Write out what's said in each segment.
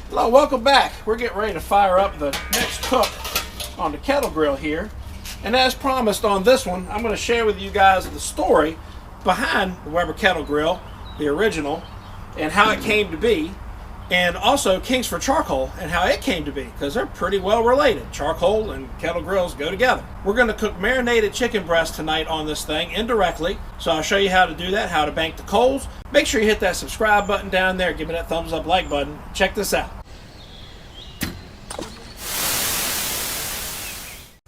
Hello, welcome back. We're getting ready to fire up the next cook on the kettle grill here. And as promised on this one, I'm going to share with you guys the story behind the Weber kettle grill, the original, and how it came to be. And also Kingsford charcoal and how it came to be, because they're pretty well related. Charcoal and kettle grills go together. We're going to cook marinated chicken breast tonight on this thing indirectly. So I'll show you how to do that, how to bank the coals. Make sure you hit that subscribe button down there. Give me that thumbs up like button. Check this out.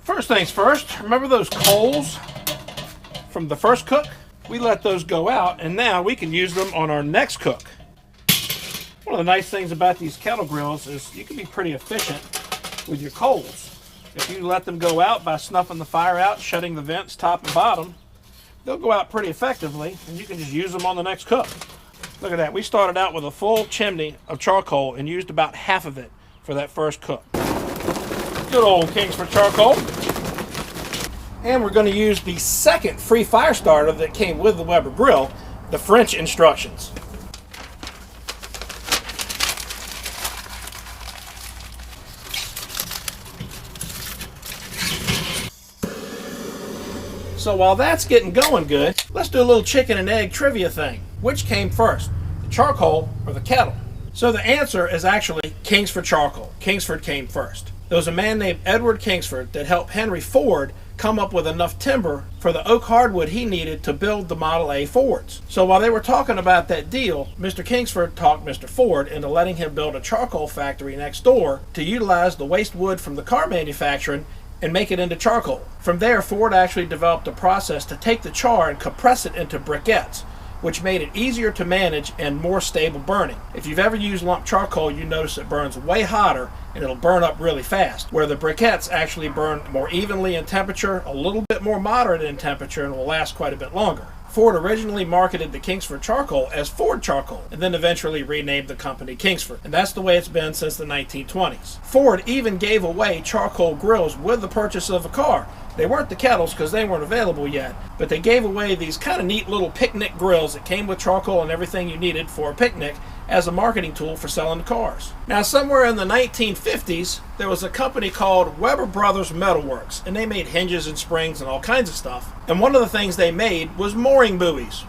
First things first, remember those coals from the first cook? We let those go out and now we can use them on our next cook. One of the nice things about these kettle grills is you can be pretty efficient with your coals. If you let them go out by snuffing the fire out, shutting the vents top and bottom, they'll go out pretty effectively and you can just use them on the next cook. Look at that. We started out with a full chimney of charcoal and used about half of it for that first cook. Good old Kingsford charcoal. And we're going to use the second free fire starter that came with the Weber grill, the French instructions. So while that's getting going good, let's do a little chicken and egg trivia thing. Which came first, the charcoal or the kettle? So the answer is actually Kingsford charcoal. Kingsford came first. There was a man named Edward Kingsford that helped Henry Ford come up with enough timber for the oak hardwood he needed to build the Model A Fords. So while they were talking about that deal, Mr. Kingsford talked Mr. Ford into letting him build a charcoal factory next door to utilize the waste wood from the car manufacturing and make it into charcoal. From there, Ford actually developed a process to take the char and compress it into briquettes, which made it easier to manage and more stable burning. If you've ever used lump charcoal, you notice it burns way hotter and it'll burn up really fast, where the briquettes actually burn more evenly in temperature, a little bit more moderate in temperature, and will last quite a bit longer. Ford originally marketed the Kingsford charcoal as Ford charcoal and then eventually renamed the company Kingsford. And that's the way it's been since the 1920s. Ford even gave away charcoal grills with the purchase of a car. They weren't the kettles because they weren't available yet, but they gave away these kind of neat little picnic grills that came with charcoal and everything you needed for a picnic as a marketing tool for selling the cars. Now, somewhere in the 1950s, there was a company called Weber Brothers Metal Works, and they made hinges and springs and all kinds of stuff. And one of the things they made was mooring buoys.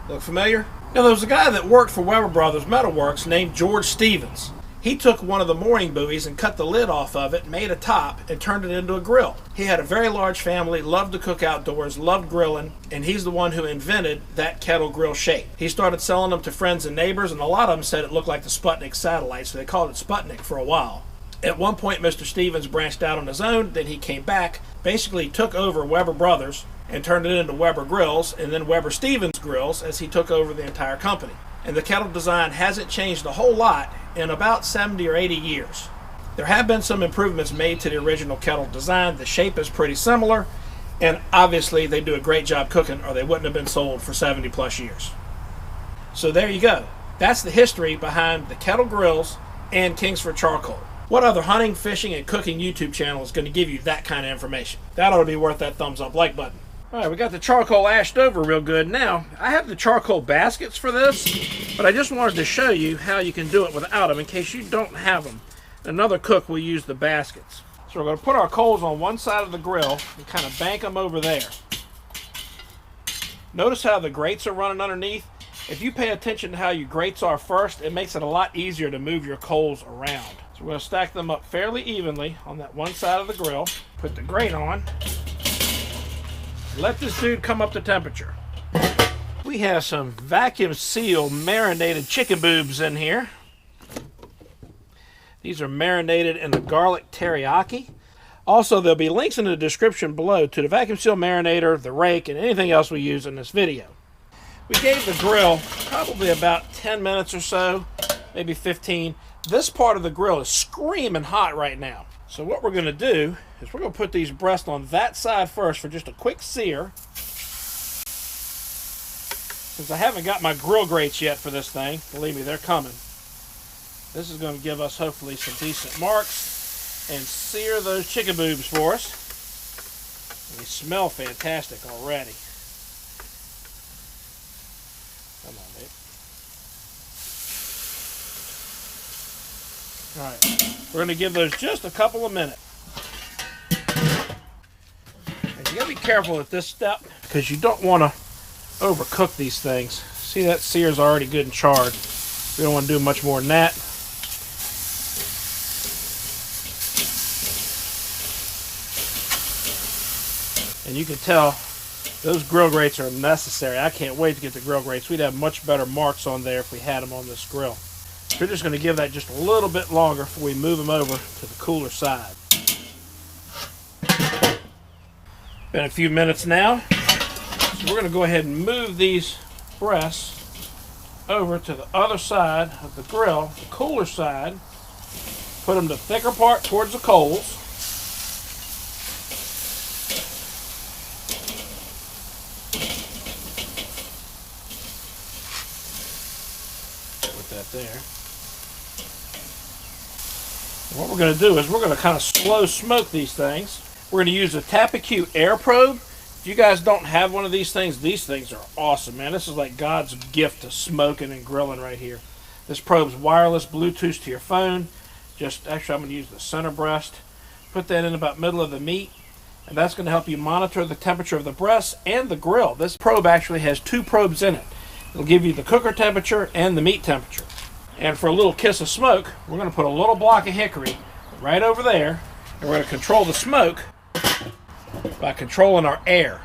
Look familiar? Now, there was a guy that worked for Weber Brothers Metal Works named George Stevens. He took one of the mooring buoys and cut the lid off of it, made a top, and turned it into a grill. He had a very large family, loved to cook outdoors, loved grilling, and he's the one who invented that kettle grill shape. He started selling them to friends and neighbors, and a lot of them said it looked like the Sputnik satellite, so they called it Sputnik for a while. At one point, Mr. Stevens branched out on his own, then he came back, basically took over Weber Brothers and turned it into Weber Grills, and then Weber Stevens Grills as he took over the entire company. And the kettle design hasn't changed a whole lot in about 70 or 80 years. There have been some improvements made to the original kettle design. The shape is pretty similar, and obviously they do a great job cooking or they wouldn't have been sold for 70 plus years. So there you go. That's the history behind the kettle grills and Kingsford charcoal. What other hunting, fishing, and cooking YouTube channel is going to give you that kind of information? That ought to be worth that thumbs up like button. Alright, we got the charcoal ashed over real good. Now, I have the charcoal baskets for this, but I just wanted to show you how you can do it without them in case you don't have them. Another cook will use the baskets. So we're going to put our coals on one side of the grill and kind of bank them over there. Notice how the grates are running underneath. If you pay attention to how your grates are first, it makes it a lot easier to move your coals around. So we're going to stack them up fairly evenly on that one side of the grill. Put the grate on. Let this dude come up to temperature. We have some vacuum sealed marinated chicken boobs in here. These are marinated in the garlic teriyaki. Also, there'll be links in the description below to the vacuum seal marinator, the rake, and anything else we use in this video. We gave the grill probably about 10 minutes or so, maybe 15. This part of the grill is screaming hot right now. So what we're going to do is we're going to put these breasts on that side first for just a quick sear. Since I haven't got my grill grates yet for this thing, believe me, they're coming. This is going to give us hopefully some decent marks and sear those chicken boobs for us. They smell fantastic already. Come on, babe. Alright, we're going to give those just a couple of minutes. And you got to be careful at this step because you don't want to overcook these things. See, that sear's already good and charred. We don't want to do much more than that. And you can tell those grill grates are necessary. I can't wait to get the grill grates. We'd have much better marks on there if we had them on this grill. We're just going to give that just a little bit longer before we move them over to the cooler side. Been a few minutes now. So we're going to go ahead and move these breasts over to the other side of the grill, the cooler side. Put them the thicker part towards the coals. Put that there. And what we're going to do is we're going to kind of slow smoke these things. We're going to use a Tactacacam air probe. If you guys don't have one of these things are awesome, man. This is like God's gift to smoking and grilling right here. This probe's wireless, Bluetooth to your phone. Actually, I'm going to use the center breast. Put that in about middle of the meat, and that's going to help you monitor the temperature of the breast and the grill. This probe actually has 2 probes in it. It'll give you the cooker temperature and the meat temperature. And for a little kiss of smoke, we're going to put a little block of hickory right over there, and we're going to control the smoke by controlling our air.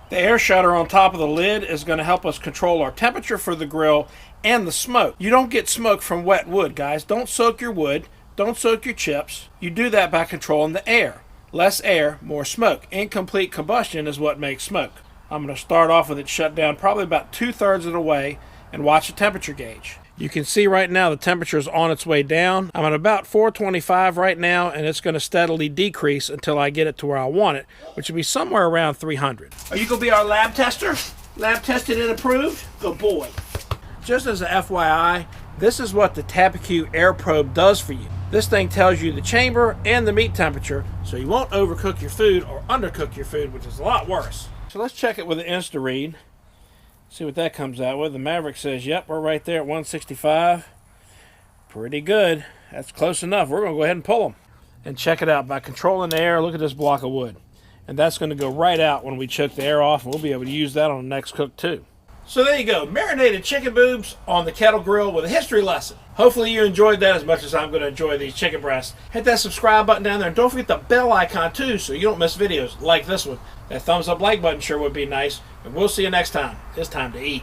The air shutter on top of the lid is going to help us control our temperature for the grill and the smoke. You don't get smoke from wet wood, guys. Don't soak your wood. Don't soak your chips. You do that by controlling the air. Less air, more smoke. Incomplete combustion is what makes smoke. I'm going to start off with it shut down probably about 2/3 of the way and watch the temperature gauge. You can see right now the temperature is on its way down. I'm at about 425 right now, and it's going to steadily decrease until I get it to where I want it, which will be somewhere around 300. Are you going to be our lab tester? Lab tested and approved? Good boy. Just as a FYI, this is what the Tactacacam air probe does for you. This thing tells you the chamber and the meat temperature, so you won't overcook your food or undercook your food, which is a lot worse. So let's check it with an InstaRead. See what that comes out with. The Maverick says, yep, we're right there at 165. Pretty good. That's close enough. We're going to go ahead and pull them. And check it out. By controlling the air, look at this block of wood. And that's going to go right out when we choke the air off, and we'll be able to use that on the next cook too. So there you go. Marinated chicken boobs on the kettle grill with a history lesson. Hopefully you enjoyed that as much as I'm going to enjoy these chicken breasts. Hit that subscribe button down there. And don't forget the bell icon too so you don't miss videos like this one. That thumbs up like button sure would be nice. And we'll see you next time. It's time to eat.